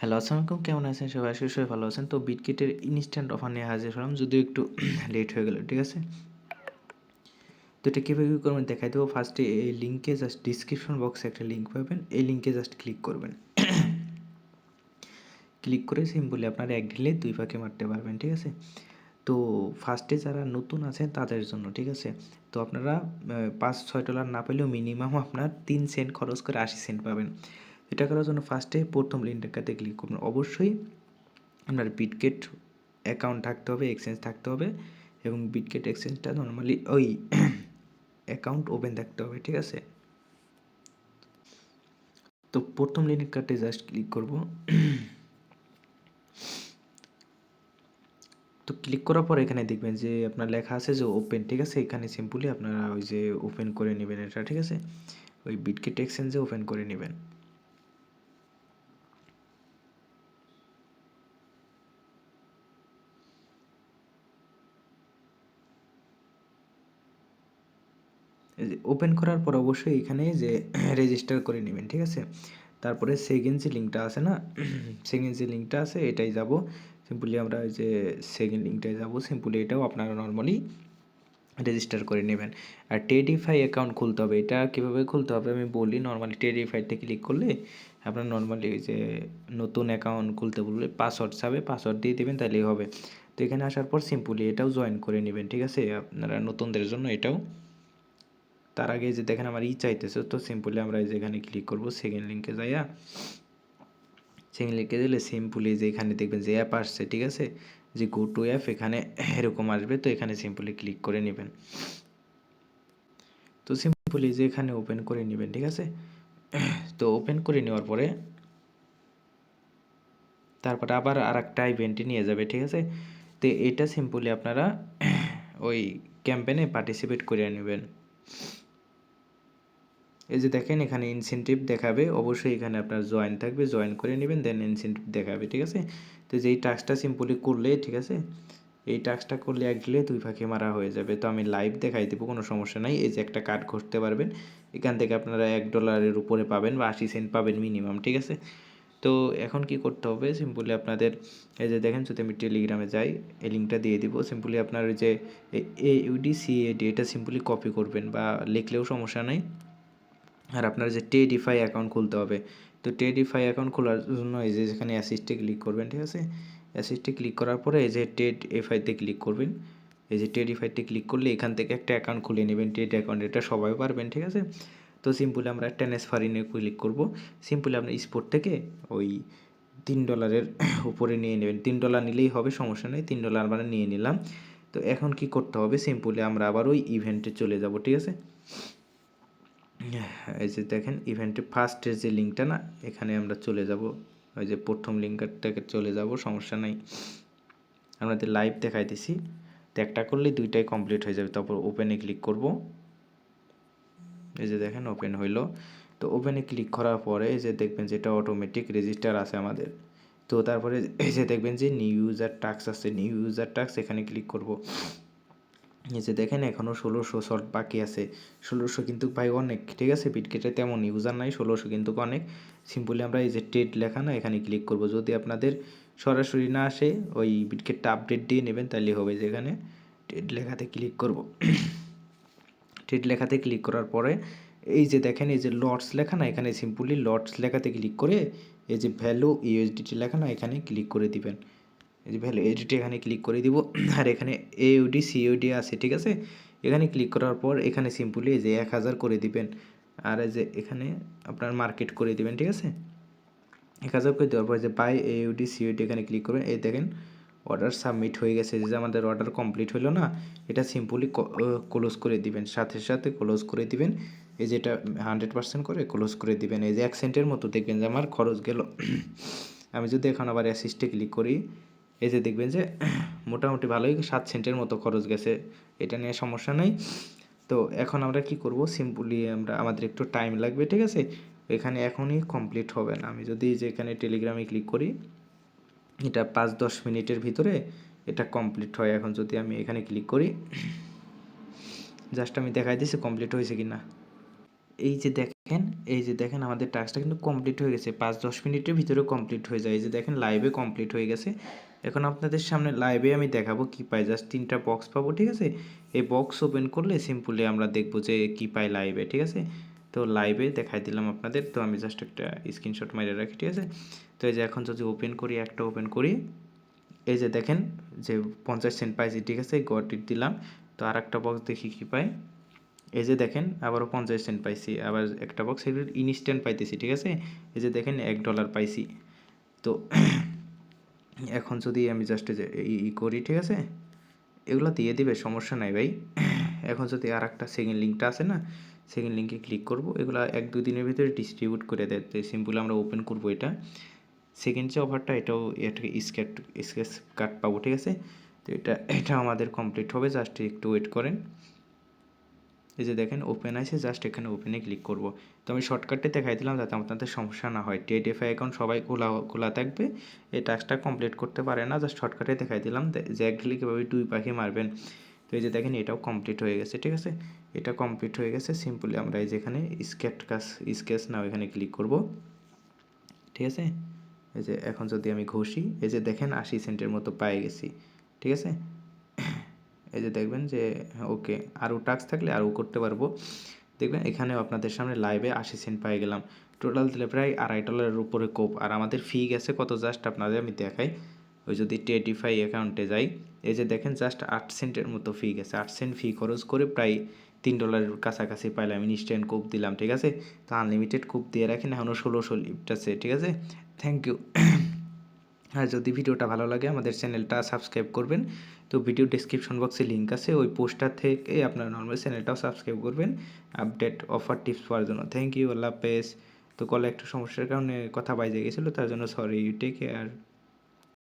Hello, আসসালামু আলাইকুম। কেমন আছেন সবাই? আশা করি সবাই ভালো আছেন। তো বিটকিটের ইনস্ট্যান্ট অফার নিয়ে হাজির হলাম, যদিও একটু লেট হয়ে গেল। ঠিক আছে? তো এটা কীভাবে কী করবেন দেখাই দেবো। ফার্স্টে এই লিঙ্কে জাস্ট ডিসক্রিপশন বক্সে একটা লিঙ্ক পাবেন। এই লিঙ্কে জাস্ট ক্লিক করবেন। ক্লিক করে সিম্পলি আপনারা এক ঢিলে ২ পাখি মারতে পারবেন। ঠিক আছে? তো ফার্স্টে যারা নতুন আছেন তাদের জন্য, ঠিক আছে? তো আপনারা $৫-৬ না পেলেও মিনিমাম আপনার ৩ সেন্ট খরচ করে ৮০ সেন্ট পাবেন। এটা করার জন্য ফার্স্টে প্রথম লিঙ্কটাতে ক্লিক করবেন। অবশ্যই আপনার বিটগেট অ্যাকাউন্ট থাকতে হবে, এক্সচেঞ্জ থাকতে হবে এবং বিটগেট এক্সচেঞ্জটা নরমালি ওই অ্যাকাউন্ট ওপেন থাকতে হবে। ঠিক আছে? তো প্রথম লিঙ্কটাতে জাস্ট ক্লিক করব। তো ক্লিক করার পর এখানে দেখবেন যে আপনার লেখা আছে যে ওপেন। ঠিক আছে? এখানে সিম্পলি আপনারা ওই যে ওপেন করে নেবেন এটা। ঠিক আছে? ওই বিটগেট এক্সচেঞ্জে ওপেন করে নেবেন। এই যে ওপেন করার পর অবশ্যই এখানে যে রেজিস্টার করে নেবেন। ঠিক আছে? তারপরে সেকেন্ড যে লিঙ্কটা আছে না, সেকেন্ড যে লিঙ্কটা আছে এটাই যাব। সিম্পলি আমরা ওই যে সেকেন্ড লিঙ্কটায় যাব। সিম্পলি এটাও আপনারা নরমালি রেজিস্টার করে নেবেন। আর টেডিফাই অ্যাকাউন্ট খুলতে হবে। এটা কীভাবে খুলতে হবে আমি বলি। নরমালি টেডিফাইতে ক্লিক করলে আপনার নরমালি ওই যে নতুন অ্যাকাউন্ট খুলতে বললে পাসওয়ার্ড চাবে, পাসওয়ার্ড দিয়ে দেবেন তাহলেই হবে। তো এখানে আসার পর সিম্পলি এটাও জয়েন করে নেবেন। ঠিক আছে? আপনারা নতুনদের জন্য এটাও। তার আগে যে দেখেন আমার চাইতেছে, তো সিম্পলি আমরা এই যে এখানে ক্লিক করব সেকেন্ড লিঙ্কে যাইয়া। সেকেন্ড লিঙ্কে দিলে সিম্পলি যে এখানে দেখবেন যে অ্যাপ আসছে। ঠিক আছে? যে গো টু অ্যাপ এখানে এরকম আসবে। তো এখানে সিম্পলি ক্লিক করে নেবেন। তো সিম্পলি যে এখানে ওপেন করে নেবেন। ঠিক আছে? তো ওপেন করে নেওয়ার পরে তারপরে আবার আরেকটা ইভেন্টে নিয়ে যাবে। ঠিক আছে? তো এটা সিম্পলি আপনারা ওই ক্যাম্পেইনে পার্টিসিপেট করে নেবেন। এই যে দেখেন এখানে ইনসেনটিভ দেখাবে। অবশ্যই এখানে আপনার জয়েন থাকবে, জয়েন করে নেবেন, দেন ইনসেনটিভ দেখাবে। ঠিক আছে? তো যেই টাস্কটা সিম্পলি করলে, ঠিক আছে? এই টাস্কটা করলে এক ঢিলে ২ পাখি মারা হয়ে যাবে। তো আমি লাইভ দেখাই দেবো, কোনো সমস্যা নাই। এই যে একটা কার্ড ঘষতে পারবেন। এখান থেকে আপনারা $১ উপরে পাবেন বা ৮০ সেন্ট পাবেন মিনিমাম। ঠিক আছে? তো এখন কি করতে হবে সিম্পলি আপনাদের এই যে দেখেন, যদি আমি টেলিগ্রামে যাই, এই লিঙ্কটা দিয়ে দিব। সিম্পলি আপনার ওই যে AUDCAD এটা সিম্পলি কপি করবেন বা লিখলেও সমস্যা নাই। আর আপনার যে টেডিফাই অ্যাকাউন্ট খুলতে হবে। তো টেডিফাই অ্যাকাউন্ট খোলার জন্য এই যে যেখানে অ্যাসিস্টে ক্লিক করবেন। ঠিক আছে? অ্যাসিস্টে ক্লিক করার পরে এই যে টেডিফাইতে ক্লিক করবেন। এই যে টেডিফাইতে ক্লিক করলে এখান থেকে একটা অ্যাকাউন্ট খুলে নেবেন, টেড অ্যাকাউন্ট। এটা সবাই পারবেন। ঠিক আছে? তো সিম্পলি আমরা ট্রান্সফারিংয়ে ক্লিক করব। সিম্পলি আপনি স্পট থেকে ওই $3 উপরে নিয়ে নেবেন। $3 নিলেই হবে, সমস্যা নেই। $3 আমরা নিয়ে নিলাম। তো এখন কি করতে হবে সিম্পলি আমরা আবার ওই ইভেন্টে চলে যাব। ঠিক আছে? এই যে দেখেন ইভেন্টে ফার্স্টের যে লিঙ্কটা না, এখানে আমরা চলে যাব। ওই যে প্রথম লিঙ্কটাকে চলে যাব, সমস্যা নাই। আপনাদের লাইভ দেখাইতেছি। তো একটা করলেই দুইটাই কমপ্লিট হয়ে যাবে। তারপর ওপেনে ক্লিক করব। এই যে দেখেন ওপেন হইলো। তো ওপেনে ক্লিক করার পরে এই যে দেখবেন যে এটা অটোমেটিক রেজিস্টার আছে আমাদের। তো তারপরে এই যে দেখবেন যে নিউ ইউজার টাস্ক আছে, নিউ ইউজার টাস্ক এখানে ক্লিক করব। এই যে দেখেন এখনও ১৬০০ শট বাকি আছে। ১৬০০ কিন্তু ভাই অনেক। ঠিক আছে? বিটগেটে তেমন ইউজার নাই, ১৬০০ কিন্তু অনেক। সিম্পলি আমরা এই যে ট্রেড লেখা না, এখানে ক্লিক করব। যদি আপনাদের সরাসরি না আসে ওই বিটগেটটা আপডেট দিয়ে নেবেন তাহলে হবে। যেখানে ট্রেড লেখাতে ক্লিক করব। ট্রেড লেখাতে ক্লিক করার পরে এই যে দেখেন এই যে লটস লেখা না, এখানে সিম্পলি লটস লেখাতে ক্লিক করে এই যে ভ্যালু ইউএসডিটি লেখা না, এখানে ক্লিক করে দিবেন। এই যে ভ্যালু ইউএসডিটি এখানে ক্লিক করে দিব। আর এখানে AUD CUD আছে। ঠিক আছে? এখানে ক্লিক করার পর এখানে সিম্পলি এই যে ১০০০ করে দিবেন। আর এই যে এখানে আপনার মার্কেট করে দিবেন। ঠিক আছে? ১০০০ করে দেওয়ার পর যে বাই AUD CUD এখানে ক্লিক করবেন। এই দেখেন অর্ডার সাবমিট হয়ে গেছে। যে আমাদের অর্ডার কমপ্লিট হলো না, এটা সিম্পলি ক্লোজ করে দিবেন, সাথে সাথে ক্লোজ করে দিবেন। এই যে এটা 100% করে ক্লোজ করে দিবেন। এই যে ১ সেন্টের মতো দেখবেন যে আমার খরচ গেল। আমি যদি এখন আবার অ্যাসিস্টে ক্লিক করি, এই যে দেখবেন যে মোটামুটি ভালোই ৭ সেন্টের মতো খরচ গেছে। এটা নিয়ে সমস্যা নেই। তো এখন আমরা কি করব সিম্পলি আমাদের একটু টাইম লাগবে। ঠিক আছে? এখানে এখনই কমপ্লিট হবে না। আমি যদি যে এখানে টেলিগ্রামে ক্লিক করি, এটা ৫-১০ মিনিটের ভিতরে এটা কমপ্লিট হয়। এখন যদি আমি এখানে ক্লিক করি, জাস্ট আমি দেখাই দিচ্ছি কমপ্লিট হয়েছে কি না। এই যে দেখেন দেখেন এই যে দেখেন আমাদের টাস্কটা কিন্তু কমপ্লিট হয়ে গেছে, 5-10 মিনিটের ভিতরে কমপ্লিট হয়ে যায়। এই যে দেখেন লাইভে কমপ্লিট হয়ে গেছে। এখন আপনাদের সামনে লাইভে আমি দেখাবো কি পাই। জাস্ট 3টা বক্স পাবো, ঠিক আছে। এই বক্স ওপেন করলে সিম্পলি আমরা দেখবো যে কি পাই লাইভে, ঠিক আছে। তো লাইভে দেখাই দিলাম আপনাদের। তো আমি জাস্ট একটা স্ক্রিনশট মেরে রাখি, ঠিক আছে। তো এই যে এখন যদি ওপেন করি, একটা ওপেন করি, এই যে দেখেন যে 50 সেন্ট পাইছি, ঠিক আছে, গট ইট দিলাম। তো আর একটা বক্স দেখি কি পাই। এই যে দেখেন আবারও 50 সেন্ট পাইছি, আবার একটা বক্স এগুলো ইনস্ট্যান্ট পাইতেছি, ঠিক আছে। এই যে দেখেন $1 পাইছি। তো এখন যদি আমি জাস্ট যে করি, ঠিক আছে, এগুলো দিয়ে দিবে, সমস্যা নাই ভাই। এখন যদি আর একটা সেকেন্ড লিঙ্কটা আছে না, সেকেন্ড লিঙ্কে ক্লিক করব, এগুলো 1-2 দিনের ভিতরে ডিস্ট্রিবিউট করে দেয়। তো সিম্পলি আমরা ওপেন করব এটা। সেকেন্ড যে অফারটা, এটাও এটাকে স্কেচ কার্ড পাবো, ঠিক আছে। তো এটা আমাদের কমপ্লিট হবে, জাস্ট একটু ওয়েট করেন। এই যে দেখেন ওপেন আছে, জাস্ট এখানে ওপেনে ক্লিক করব। তো আমি শর্টকাটে দেখাই দিলাম যাতে আপনাদের সমস্যা না হয়। টিএডিএফআই অ্যাকাউন্ট সবাই খোলা থাকবে, এই টাস্কটা কমপ্লিট করতে পারে না, জাস্ট শর্টকাটে দেখাই দিলাম যে একগুলি কীভাবে 2 পাখি মারবেন। তো এই যে দেখেন এটাও কমপ্লিট হয়ে গেছে, ঠিক আছে। এটা কমপ্লিট হয়ে গেছে। সিম্পলি আমরা এই যে এখানে স্কেচ নাও এখানে ক্লিক করব, ঠিক আছে। এই যে এখন যদি আমি ঘষি, এই যে দেখেন 80 সেন্টের মতো পেয়ে গেছি, ঠিক আছে। এই যে দেখবেন যে ওকে, আরও টাস্ক থাকলে আরও করতে পারবো। দেখবেন এখানেও আপনাদের সামনে লাইভে 80 সেন্ট পেয়ে গেলাম। টোটাল দিলে প্রায় $2.5 উপরে কোপ। আর আমাদের ফি গেছে কত, জাস্ট আপনাদের আমি দেখাই। ওই যদি টিএডিএফআই অ্যাকাউন্টে যাই, এই যে দেখেন জাস্ট 8 সেন্টের মতো ফি গেছে। 8 সেন্ট ফি খরচ করে প্রায় $3 কাছাকাছি পাইলাম। ইনস্ট্যান্ট কোপ দিলাম, ঠিক আছে। তো আনলিমিটেড কোপ দিয়ে রাখেন, এখনও 1600 লিফট আছে, ঠিক আছে। Thank you. আর যদি ভিডিওটা ভালো লাগে আমাদের চ্যানেলটা সাবস্ক্রাইব করবেন। তো ভিডিও ডেসক্রিপশন বক্সে লিঙ্ক আছে, ওই পোস্টার থেকে আপনার নর্মাল চ্যানেলটাও সাবস্ক্রাইব করবেন আপডেট অফার টিপস পাওয়ার জন্য। থ্যাংক ইউ, আল্লাহ হাফেজ। তো কলে একটু সমস্যার কারণে কথা বাইরে গেছিলো, তার জন্য সরি, টেক কেয়ার।